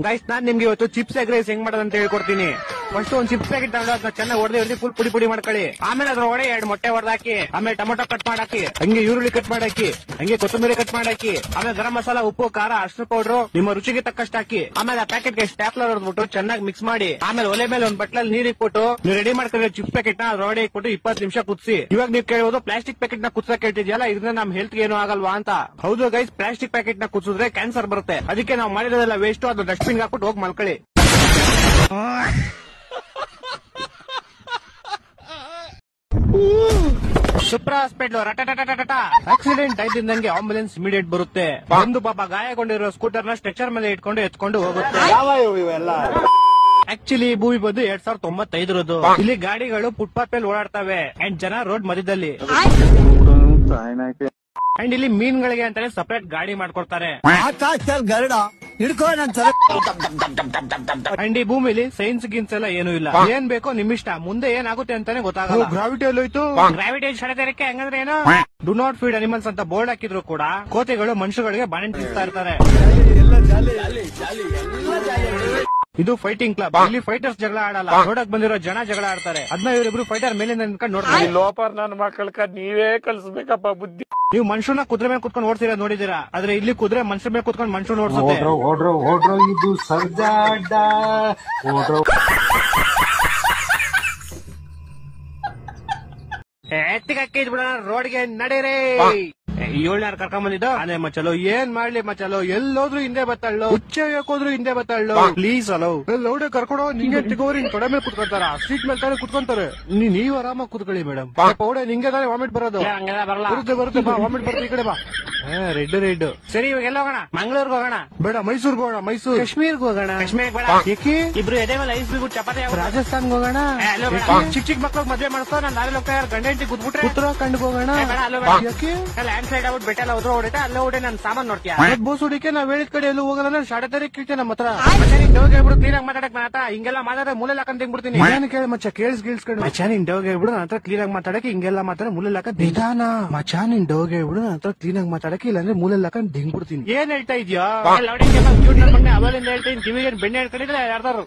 Guys ನಾನ್ ನಿಮ್ಗೆ ಇವತ್ತು chips egg rice ಹೆಂಗ್ ಮಾಡೋದಂತ ಹೇಳ್ಕೊಡ್ತೀನಿ. ಫಸ್ಟ್ ಒಂದ್ ಚಿಪ್ಸ್ ಪ್ಯಾಕೆಟ್ ತಗೊಂಡು ಅದನ್ನ ಚೆನ್ನಾಗಿ ಹೊಡೆದು ಫುಲ್ ಪುಡಿ ಪುಡಿ ಮಾಡ್ಕೊಳ್ಳಿ. ಆಮೇಲೆ ಅದ್ರ ಒಡೆ 2 ಮೊಟ್ಟೆ ಹೊಡೆದಾಕಿ, ಆಮೇಲೆ ಟೊಮೊಟೊ ಕಟ್ ಮಾಡಾಕಿ, ಹಂಗೆ ಈರುಳ್ಳಿ ಕಟ್ ಮಾಡಾಕಿ, ಹಂಗೆ ಕೊತ್ತಂಬರಿ ಕಟ್ ಮಾಡಾಕಿ, ಆಮೇಲೆ ಗರಂ ಮಸಾಲ, ಉಪ್ಪು, ಖಾರ, ಅರಿಶಿನ ಪೌಡರ್ ನಿಮ್ಮ ರುಚಿಗೆ ತಕ್ಕಷ್ಟು ಹಾಕಿ. ಆಮೇಲೆ ಆ ಪ್ಯಾಕೆಟ್ ಗೆ ಸ್ಟ್ಯಾಪ್ಲರ್ ಹೊಡೆದ್ಬಿಟ್ಟು ಚೆನ್ನಾಗಿ ಮಿಕ್ಸ್ ಮಾಡಿ, ಆಮೇಲೆ ಒಲೆ ಮೇಲೆ ಒಂದ್ ಬಟ್ಲಲ್ಲಿ ನೀರ್ ಇಟ್ಬಿಟ್ಟು ನೀವು ರೆಡಿ ಮಾಡ್ಕೊಂಡಿರೋ ಚಿಪ್ಸ್ ಪ್ಯಾಕೆಟ್ ನ ಅದ್ರೊಳಗೆ ಇಟ್ಬಿಟ್ಟು 20 ನಿಮಿಷ ಕುದಿಸಿ. ಇವಾಗ ನೀವು ಕೇಳಬಹುದು ಪ್ಲಾಸ್ಟಿಕ್ ಪ್ಯಾಕೆಟ್ ನ ಕುದಿಸಕ್ ಹೇಳ್ತಿದ್ಯಲ್ಲ, ಇದನ್ನ ನಮ್ ಹೆಲ್ತ್ ಏನು ಆಗಲ್ವಾ ಅಂತ. ಹೌದು ಗೈಸ್, ಪ್ಲಾಸ್ಟಿಕ್ ಪ್ಯಾಕೆಟ್ ನ ಕುದಿಸಿದ್ರೆ ಕ್ಯಾನ್ಸರ್ ಬರುತ್ತೆ. ಅದಕ್ಕೆ ನಾವು ಮಾಡಿರೋದೆಲ್ಲ ವೇಸ್ಟ್, ಅದು ಡಸ್ಟ್ಬಿನ್ ಹಾಕ್ಬಿಟ್ಟು ಹೋಗಿ ಮಲ್ಕೊಳ್ಳಿ. ಸುಪ್ರಾ ಹಾಸ್ಪಿಟಲ್ ರಟಟಟಟ ಆಕ್ಸಿಡೆಂಟ್ ಆಯ್ತಿದ್ದಂಗೆ ಆಂಬುಲೆನ್ಸ್ ಇಮಿಡಿಯೇಟ್ ಬರುತ್ತೆ. ಒಂದು ಪಾಪ ಗಾಯಗೊಂಡಿರೋ ಸ್ಕೂಟರ್ ನ ಸ್ಟ್ರೆಚರ್ ಮೇಲೆ ಇಟ್ಕೊಂಡು ಎತ್ಕೊಂಡು ಹೋಗುತ್ತೆ. ಆಕ್ಚುಲಿ ಈ ಭೂಮಿ ಬಂದು 2095ರದು. ಇಲ್ಲಿ ಗಾಡಿಗಳು ಫುಟ್ಪಾತ್ ಮೇಲೆ ಓಡಾಡ್ತವೆ ಅಂಡ್ ಜನ ರೋಡ್ ಮಧ್ಯದಲ್ಲಿ. ಅಂಡ್ ಇಲ್ಲಿ ಮೀನ್ಗಳಿಗೆ ಅಂತಾನೆ ಸಪರೇಟ್ ಗಾಡಿ ಮಾಡ್ಕೊಡ್ತಾರೆ. ಗರುಡ ಹಿಡ್ಕೋ ಅಂಡ್ ಈ ಭೂಮಿಲಿ ಸೈನ್ಸ್ ಗಿನ್ಸ್ ಎಲ್ಲ ಏನು ಇಲ್ಲ. ಏನ್ ಬೇಕೋ ನಿಮ್ಮಿಷ್ಟ, ಮುಂದೆ ಏನಾಗುತ್ತೆ ಅಂತಾನೆ ಗೊತ್ತಾಗಲ್ಲ. ಗ್ರಾವಿಟಿ ಎಲ್ಲೋಯ್ತು, ಗ್ರಾವಿಟೇಷನ್ ಸೆಳೆತಕ್ಕೆ ಹಂಗಂದ್ರೆ ಏನು? ಡು ನಾಟ್ ಫೀಡ್ ಅನಿಮಲ್ಸ್ ಅಂತ ಬೋರ್ಡ್ ಹಾಕಿದ್ರು ಕೂಡ ಕೋತೆಗಳು ಮನುಷ್ಯಗಳಿಗೆ ಬಾಣೆ ತಿನ್ಸ್ತಾ ಇರ್ತಾರೆ. ಇದು ಫೈಟಿಂಗ್ ಕ್ಲಬ್. ಇಲ್ಲಿ ಫೈಟರ್ಸ್ ಜಗಳ ಆಡಲ್ಲ, ನೋಡಕ್ ಬಂದಿರೋ ಜನ ಜಗಳ ಆಡ್ತಾರೆ. ಅದನ್ನ ಇವರಿಬ್ರು ಫೈಟರ್ ಮೇಲಿಂದ ನಿಂತ್ಕೊಂಡು ನೋಡ್ತಾರೆ. ಲೋಪರ್ ನನ್ನ ಮಕ್ಕಳ ನೀವೇ ಕಲ್ಸ್ಬೇಕಪ್ಪ ಬುದ್ಧಿ. ನೀವು ಮನುಷ್ಯನ ಕುದುರೆ ಮೇಲೆ ಕುತ್ಕೊಂಡು ಓಡ್ತೀರಾ ನೋಡಿದೀರಾ, ಆದ್ರೆ ಇಲ್ಲಿ ಕುದುರೆ ಮನುಷ್ಯ ಮೇಲೆ ಕುತ್ಕೊಂಡು ಮನುಷ್ಯನ ಓಡಿಸುತ್ತೆ. ಇದು ಸರ್ಜಾಡ ಎತ್ತಿಗೆ ಬಿಡೋಣ, ರೋಡ್ಗೆ ನಡೀರಿ. 7 ಕರ್ಕೊಂಡ್ ಬಂದಿದ್ದು ಅದೇ ಮಚ್ಚಲು. ಏನ್ ಮಾಡ್ಲಿ ಮಚ್ಚಲು, ಎಲ್ಲೋದ್ರು ಹಿಂದೆ ಬತ್ತಾಳು, ಹುಚ್ಚೆ ಹೋದ್ರು ಹಿಂದೆ ಬತ್ತಾಳು. ಪ್ಲೀಸ್ ಅಲೋ ಲೌಡೆ ಕರ್ಕೊಂಡು ನಿಂಗೆ ತಿಗೋರಿ ತೊಡೆ ಮೇಲೆ ಕುತ್ಕೊಂತಾರ, ಸೀಟ್ ಮೇಲೆ ತಾನೇ ಕುತ್ಕೊಂತಾರೆ. ನೀವು ಆರಾಮಾಗಿ ಕುತ್ಕೊಳ್ಳಿ ಮೇಡಮ್. ಪೌಡೆ ನಿಂಗೆ ತಾನೇ ವಾಮಿಟ್ ಬರೋದು. ಬರುತ್ತೆ ಬಾ, ವಾಮಿಟ್ ಬರುತ್ತೆ. ಈ ಕಡೆ ಬಾ. ರೆಡ್ ಸರಿ, ಇವಾಗ ಎಲ್ಲ ಹೋಗೋಣ? ಮಂಗಳೂರ್ಗೆ ಹೋಗೋಣ ಬೇಡ, ಮೈಸೂರ್ಗೆ ಹೋಗೋಣ. ಮೈಸೂರು ಕಾಶ್ಮೀರ್ಗೆ ಹೋಗೋಣ. ಕಾಶ್ಮೀರ್ ಬೇಡ, ಏಕೆ? ಇಬ್ರು ಎದೆ ಮೇಲೆ ಐಸ್ ಬಿಟ್ಟು ಚಪಾತಿ. ರಾಜಸ್ಥಾನ್ಗೆ ಹೋಗೋಣ. ಚಿಕ್ಕ ಮಕ್ಳಿಗೆ ಮದ್ವೆ ಮಾಡಿಸ್ತಾ ನಾನು ನಾಳೆ ಹೋಗ್ತಾ ಗಂಡ ಹೆಂಡತಿ ಕುದ್ಬಿಟ್ರೆ ಉತ್ತರಾಖಂಡ್ಗೆ ಹೋಗೋಣ. ಯಾಕೆ? ಲ್ಯಾಂಡ್ ಸ್ಲೈಡ್ ಆಗ್ಬಿಟ್ಟು ಬೆಟ್ಟ ಎಲ್ಲ ಉದ್ರ ಹೊಡಿತಾ ಅಲ್ಲೇ ಹೊಡೆ ನನ್ ಸಾಮಾನ್ ನೋಡ್ತೀಯ. ಬೋಸ್ ಹುಡಿಕೆ ನಾವ್ ಹೇಳಿದ ಕಡೆ ಎಲ್ಲೂ ಹೋಗಲ್ಲ. ಶಾಡೆ ತಾರೀಕು ಕೇಳ್ತೇನೆ ನಮ್ಮ ಹತ್ರ. ಡೋಗ್ ಹೇಳ್ಬಿಡು ಕ್ಲೀನ್ ಆಗಿ ಮಾತಾಡಕ್ ಮಾತಾ ಹಿಂಗೆಲ್ಲ ಮಾತಾಡ ಮೂಲೆ ಹಾಕೊಂಡ್ ತಿಂಗ್ಬಿಡ್ತೀನಿ. ನಾನು ಕೇಳಿ ಮಚ್ಚ ಕೇಳಿಸ್ಕೊಂಡು ಮಚ್ಚ ನಿನ್ ಡೋಗ್ ಹೇಳ್ಬಿಡು ನನ್ನ ಹತ್ರ ಕ್ಲೀನ್ ಆಗಿ ಮಾತಾಡಕ್ಕೆ ಹಿಂಗೆಲ್ಲ ಮಾತಾಡ ಮೂಲೆ ಹಾಕೊಂಡ್ ನಿಧಾನ. ಮಚ್ಚ ನಿನ್ ಡೋಗ್ ಹೇಳ್ಬಿಡು ನನ್ನ ಹತ್ರ ಕ್ಲೀನ್ ಆಗಿ ಮಾತಾಡಕ್ಕೆ, ಇಲ್ಲಾಂದ್ರೆ ಮೂಲೆ ಹಾಕೊಂಡ್ ದಿಂಗ್ಬಿಡ್ತೀನಿ. ಏನ್ ಹೇಳ್ತಾ ಇದ್ಯಾ? ಅವಲಿಂದ ಹೇಳ್ತೀನಿ, ಕಿವಿಗೆ ಬೆಣ್ಣೆ ಹೇಳ್ಕೊಂಡಿದ್ರೆ ಯಾರ್ದಾರು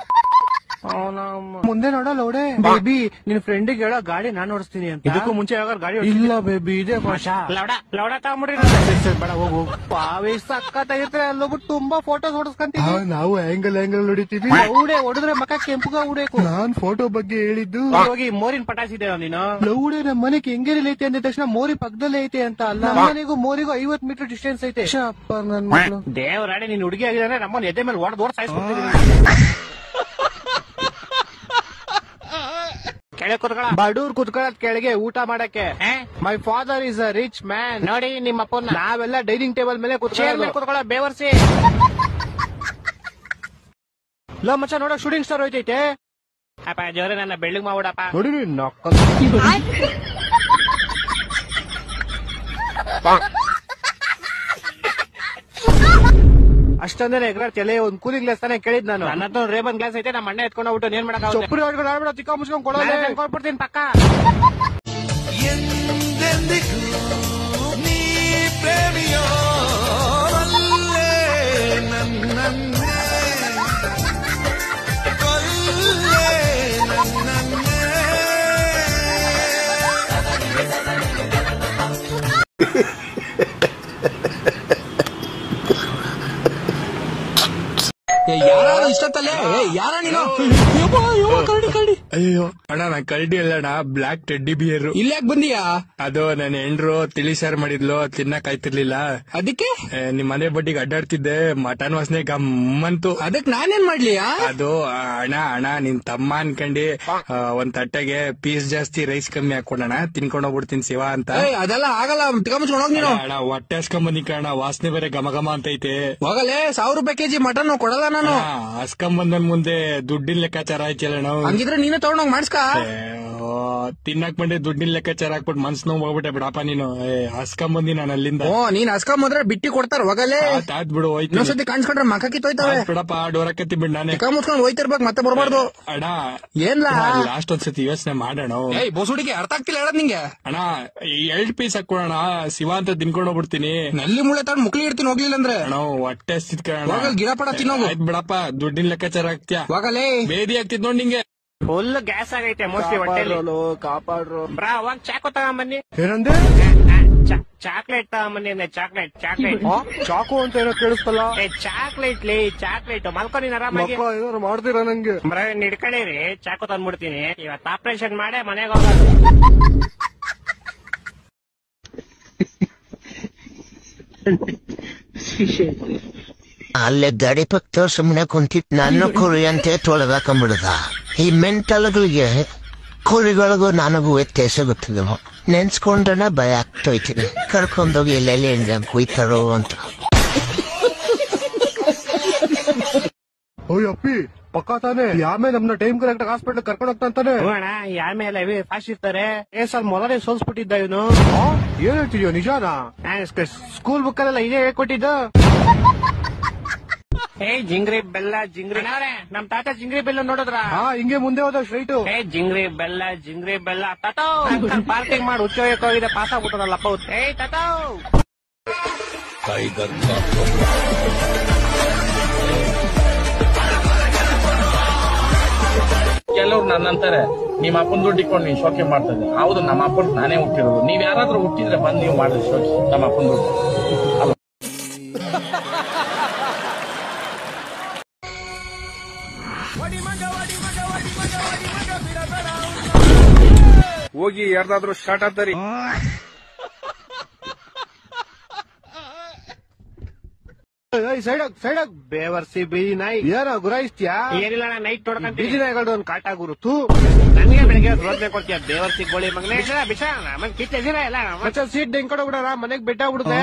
ಮುಂದೆ ನೋಡ ಲೌಡೆ. ಬೇಬಿ ನಿನ್ ಫ್ರೆಂಡಿಗೆ ಹೇಳೋ ಗಾಡಿ ನಾನ್ ಓಡಿಸ್ತೀನಿ ಅಂತ. ಇದಕ್ಕೂ ಮುಂಚೆ ಯಾವಾಗ ಗಾಡಿ ಇಲ್ಲ ಬೇಬಿ, ಇದೆ ಲೌಡ ತಗೊಂಬಿಡ್ರಿ. ಬೇಡ ಹೋಗು, ಪಾವೇ ಸಕ್ಕತ್ತಾಗಿರ್ತಾರೆ. ಅಲ್ಲೋಗ್ಬಿಟ್ಟು ತುಂಬಾ ಫೋಟೋಸ್ ಹೊಡಿಸ್ಕೊಂತೀವಿ ನಾವು. ಆಂಗಲ್ ಹೊಡಿತೀವಿ. ಲೌಡೆ ಹೊಡೆದ್ರೆ ಮಕ್ಕ ಕೆಂಪುಗ ಉಡೇಕು. ನಾನ್ ಫೋಟೋ ಬಗ್ಗೆ ಹೇಳಿದ್ದು ಹೋಗಿ ಮೋರಿನ ಪಟಾಸಿದೆ ನೀನು. ಲೌಡೆ ನಮ್ಮ ಮನೆಗೆ ಹೆಂಗೇರಿಲಿ ಐತೆ ಅಂದ ತಕ್ಷಣ ಮೋರಿ ಪಕ್ಕದಲ್ಲೇ ಐತೆ ಅಂತ ಅಲ್ಲ, ಮನೆಗೂ ಮೋರಿಗೂ 50 ಮೀಟರ್ ಡಿಸ್ಟೆನ್ಸ್ ಐತೆ. ನನ್ ಮಕ್ಕಳು ದೇವರಾಡೆ ನೀನ್ ಹುಡುಗಿ ಆಗಿದ್ರೆ ನಮ್ಮನ್ನ ಎದೆ ಮೇಲೆ ಓಡ್ ಸಾಯಿಸ್ಬಿಡ್ತೀನಿ. ಕೆಳಗೆ ಕುತ್ಕೊಳ್ಳ, ಬಡೂರ್ ಕುತ್ಕೊಳ್ಳೋದ್ ಕೆಳಗೆ ಊಟ ಮಾಡಕ್ಕೆ. My father is a rich man. ನೋಡಿ ನಿಮ್ಮ ಅಪ್ಪನ. ನಾವೆಲ್ಲ ಡೈನಿಂಗ್ ಟೇಬಲ್ ಮೇಲೆ ಕುತ್ಕೊಳ್ಳೋ ಬೇವರ್ಸಿ. ಲೋ ಮಚ್ಚ ನೋಡ, ಶೂಟಿಂಗ್ ಸ್ಟಾರ್ ಹೋಯ್ತೈತೆ. ಅಪ್ಪ ಜೋರೆ ನನ್ನ ಬೆಳ್ಳಿಗ್ ಮಾಡ್ಬಿಡಪ್ಪ. ನೋಡಿ ಅಷ್ಟೊಂದೇ ಎಗ್ರಾಡ್ ತಲೆ ಒಂದ್ ಕೂಲಿಂಗ್ ಗ್ಲಾಸ್ ತಾನೇ ಕೇಳಿದ್ ನಾನು. ನನ್ನ ಹತ್ರ ರೇಬನ್ ಗ್ಲಾಸ್ ಐತೆ, ನಮ್ಮ ಅಣ್ಣ ಎತ್ಕೊಂಡು ಹೋಗ್ಬಿಟ್ಟು ಏನ್ ಮಾಡಕ್ ಚೊಪ್ಪರಿ ಹೊಡ್ಕೊಂಡು ಆಡ್ಬಿಡ, ಚಿಕ್ಕ ಮುಚ್ಕೊಂಡ್ ಕೊಡ್ಬಿಡ್ತೀನಿ ಪಕ್ಕ. ಯಾರು ಇಷ್ಟತ್ತಲ್ಲೇ ಯಾರ ನೀನು? ಕರಡಿ. ಅಯ್ಯೋ ಅಣ್ಣ, ನಾ ಕರಡಿ ಅಲ್ಲಣ್ಣ, ಬ್ಲಾಕ್ ಟೆಡ್ಡಿ ಬಿಯರ್. ಇಲ್ಲಿ ಯಾಕೆ ಬಂದಿಯಾ? ಅದು ನನ್ನ ಹೆಂಡ್ರು ತಿಳಿ ಸಾರ್ ಮಾಡಿದ್ಲು, ತಿನ್ನಕ್ ಆಯ್ತಿರ್ಲಿಲ್ಲ. ಅದಕ್ಕೆ ನಿಮ್ ಮನೆ ಬಡ್ಡಿಗೆ ಅಡ್ಡಾಡ್ತಿದ್ದೆ, ಮಟನ್ ವಾಸನೆ ಗಮ್ಮಂತು. ಅದಕ್ಕೆ ನಾನೇನ್ ಮಾಡ್ಲಿಯಾ? ಅದು ಅಣ್ಣ ನಿನ್ ತಮ್ಮ ಅನ್ಕಂಡಿ ಒಂದ್ ತಟ್ಟೆಗೆ ಪೀಸ್ ಜಾಸ್ತಿ ರೈಸ್ ಕಮ್ಮಿ ಹಾಕೊಂಡಣ, ತಿನ್ಕೊಂಡ್ ಹೋಗ್ಬಿಡ್ತೀನಿ ಶಿವ ಅಂತ. ಅದೆಲ್ಲ ಆಗಲ್ಲ, ಮುಚ್ಕೊಂಡು ಹೋಗ್ ನೀನು. ಅಣ್ಣ ಹೊಟ್ಟೆ ಹಸ್ಕೊಂಬಂದಿ ಕಣ, ವಾಸನೆ ಬೇರೆ ಘಮ ಘಮ ಅಂತೈತೆ. ಹೋಗಲೇ, 1000 ರೂಪಾಯಿ ಕೆಜಿ ಮಟನ್ ಕೊಡಲ್ಲ ನಾನು. ಹಸ್ಕೊಂಬಂದನ್ ಮುಂದೆ ದುಡ್ಡಿನ ಲೆಕ್ಕಾಚಾರ ಆಯ್ತಿಲ್ಲ ನಾವು. ಹಂಗಿದ್ರೆ ನೀನು ತಗೊಂಡೋಗ್ ಮಾಡ್ಸ್ಕ. ತಿನ್ನಕ್ ಬಂದೆ ದುಡ್ಡಿನ ಲೆಕ್ಕಾಚಾರ ಹಾಕ್ಬಿಟ್ಟು ಮನ್ಸ್ ನೋವು ಹೋಗ್ಬಿಟ್ಟೆ ಬಿಡಪ್ಪ ನೀನು. ಹಸ್ಕೊಂಬಂದಿ ನಾನು ಅಲ್ಲಿಂದ. ನೀನ್ ಹಸ್ಕೊಂಬಂದ್ರೆ ಬಿಟ್ಟಿ ಕೊಡ್ತಾರ. ಹೋಗಲೇ ಆಯ್ತು ಬಿಡು, ಹೋಯ್ತು. ಇನ್ನೊಂದ್ಸತಿ ಕಾಣಿಸ್ಕೊಂಡ್ರೆ ಮಕ್ಕ ಕಿತ್ತೋಯ್ತವೆ. ಬಿಡಪ್ಪ, ಡೋರಕತ್ತಿ ಬಿಡ್ ನಾನೇ ಮುಚ್ಕೊಂಡು ಹೋಯ್ತಿರ್ಬೇಕು, ಮತ್ತೆ ಬರ್ಬಾರ್ದು. ಅಣ್ಣ ಏನ್ಲ ಲಾಸ್ಟ್ ಒಂದ್ಸತಿ ಯೋಚನೆ ಮಾಡೋಣ. ಬೋಸುಡಿಗೆ ಅರ್ಥ ಆಗ್ತಿಲ್ಲ ಹೇಳದ್ ನಿಂಗೆ. ಅಣ್ಣ 2 ಪೀಸ್ ಹಾಕೋಣ, ಶಿವ ಅಂತ ತಿನ್ಕೊಂಡು ಹೋಗ್ಬಿಡ್ತೀನಿ. ನಲ್ಲಿ ಮುಳೆ ತಗೊಂಡು ಮುಕ್ಳಿ ಇಡ್ತೀನಿ ಹೋಗ್ಲಿಲ್ಲ ಅಂದ್ರೆ. ಅಣ್ಣ ಹೊಟ್ಟೆ ಹಸ್ತಿದ್ ಗಿಡ ಪಡ ತಿನ್ನೋದು. ಆಯ್ತು ಬಿಡಪ್ಪ. ಹೋಗಪ್ಪ ದುಡ್ಡಿನ ಲೆಕ್ಕಾಚಾರ ಆಗ್ತೀಯ ಹೋಗಲೇ ಬೇದಿ ಆಗ್ತಿದ್ ನೋಡ್ ನಿಂಗೆ. ಫುಲ್ ಗ್ಯಾಸ್ ಆಗೈತೆ ಮೋಸ್ಟ್ಲಿ ಹೊಟ್ಟೆಲಿ. ಕಾಪಾಡ್ರು ಬ್ರಾ ಅವಾಗ ಚಾಕು ತಗೊಂಬನ್ನಿ. ಏನಂದೆ? ಚಾಕ್ಲೇಟ್ ತಗೊಂಬನ್ನಿ. ಚಾಕ್ಲೇಟ್ ಚಾಕ್ಲೇಟ್ ಚಾಕು ಅಂತ ಏನೋ ಕೇಳಿಸ್ತಲ್ಲ. ಚಾಕ್ಲೇಟ್ ಚಾಕ್ಲೇಟ್ ಮಲ್ಕೊನಿ ಆರಾಮಾಗಿ. ಮಕ್ಕಳ ಏನಾರು ಮಾಡ್ತೀರಾ ನಂಗೆ? ಬ್ರಾ ಹಿಡ್ಕೊಳ್ಳಿರಿ, ಚಾಕು ತಂದ್ಬಿಡ್ತೀನಿ. ಇವತ್ತು ಆಪರೇಷನ್ ಮಾಡೇ ಮನೆಗೆ ಹೋಗೋದು. ಅಲ್ಲೇ ಗಾಡಿ ಪಕ್ಕ ಸುಮ್ಮನೆ ಕುಂತಿತ್ ನಾನು ಕುರಿ ಅಂತ ತೊಳೆದಾಕೊಂಡ್ಬಿಡದ. ಈ ಮೆಂಟಲ್ಗಳಿಗೆ ಕುರಿಗಳಿಗೂ ನನಗೂ ವ್ಯತ್ಯಾಸ ಗೊತ್ತಿಲ್ಲ. ನೆನ್ಸ್ಕೊಂಡ್ರೆ ಭಯ ಆಗ್ತೋಯ್ತೀನಿ. ಕರ್ಕೊಂಡೋಗಿ ಎಲ್ಲೆಲ್ಲಿ ಕುಯ್ತಾರೋ ಅಂತ. ಓಯ್ ಅಪ್ಪಿ ಪಕ್ಕ ತಾನೆ ಆಮೇಲೆ ನಮ್ನ ಟೈಮ್ ಕರೆಕ್ಟ್ ಹಾಸ್ಪಿಟಲ್ ಕರ್ಕೊಂಡು ಹೋಗ್ತಾನೆ. ಅಣ್ಣ ಆಮೇಲೆ ಫಾಸ್ಟ್ ಇರ್ತಾರೆ. ಸರ್ ಮೊದಲೇ ಸೋಲ್ಸ್ಬಿಟ್ಟಿದ್ದ ಇವನು. ಏನ್ ಹೇಳ್ತಿದ್ಯೋ ನಿಜಾನಾ? ಸ್ಕೂಲ್ ಬುಕ್ ಅಲ್ಲೆಲ್ಲ ಇದೇ ಹೇಳ್ಕೊಟ್ಟಿದ್ದು. ಜಿಂಗ್ರಿ ಬೆಲ್ಲ ಜಿಂಗ್ರಿ ನಮ್ ತಾತ ಜಿಂಗ್ರಿ ಬೆಲ್ಲ ನೋಡಿದ್ರ? ಹಿಂಗೆ ಮುಂದೆ ಹೋದ ಸ್ಟ್ರೈಟ್. ಜಿಂಗ್ರಿ ಬೆಲ್ಲ ತಾತೋ ಪಾರ್ಕಿಂಗ್ ಮಾಡಿ ಉಚ್ಚೋಗಕ್ಕೆ ಹೋಗಿದೆ. ಪಾಸ್ ಆಗ್ಬಿಟ್ಟದಲ್ಲಪ್ಪ. ತಾತೋ ಕೆಲವ್ರು ನನ್ನಂತಾರೆ ನಿಮ್ಮ ಅಪ್ಪನ ದುಡ್ಡು ಇಟ್ಕೊಂಡು ನೀನ್ ಶೋಕಿ ಮಾಡ್ತಾ ಇದ್ದೆ. ಹೌದು, ನಮ್ಮ ಅಪ್ಪನ್ ನಾನೇ ಹುಟ್ಟಿರೋದು. ನೀವ್ ಯಾರಾದ್ರೂ ಹುಟ್ಟಿದ್ರೆ ಬಂದು ನೀವು ಮಾಡಿದ್ರೆ ಶೋಕಿ ನಮ್ಮ ಅಪ್ಪನ ದುಡ್ಡು. ಹೋಗಿ ಯಾರ್ದಾದ್ರೂ ಸ್ಟಾರ್ಟ್ ಆಗ್ತಾರಿ. ಸೈಡ್ ಬೇವರ್ಸಿ ಬೀದಿ ನಾಯಿ ಏನ ಗುರಾಯಿಸ್ತೀಯಾ? ಏನಿಲ್ಲ ನೈಟ್ ನೋಡ್ಕೊಂತೀನಿ. ಬೀದಿ ನಾಯಿಗಳ್ದು ಒಂದ್ ಕಾಟ ಗುರುತು. ನನಗೆ ಬೆಳಿಗ್ಗೆ ರೋದ್ನೆ ಕೊಡ್ತೀಯ ಬೇವರ್ಸಿ ಗೋಳಿ ಮಗನೇ. ಬಿಷ ನಮಗ್ ಕಿತ್ತೆ ಎಲ್ಲ ಸೀಟ್ ಹೆಂಗ್ ಕಡೆ ಬಿಡಾರ ಮನೆಗ್ ಬೆಟ್ಟ ಬಿಡುತ್ತೆ.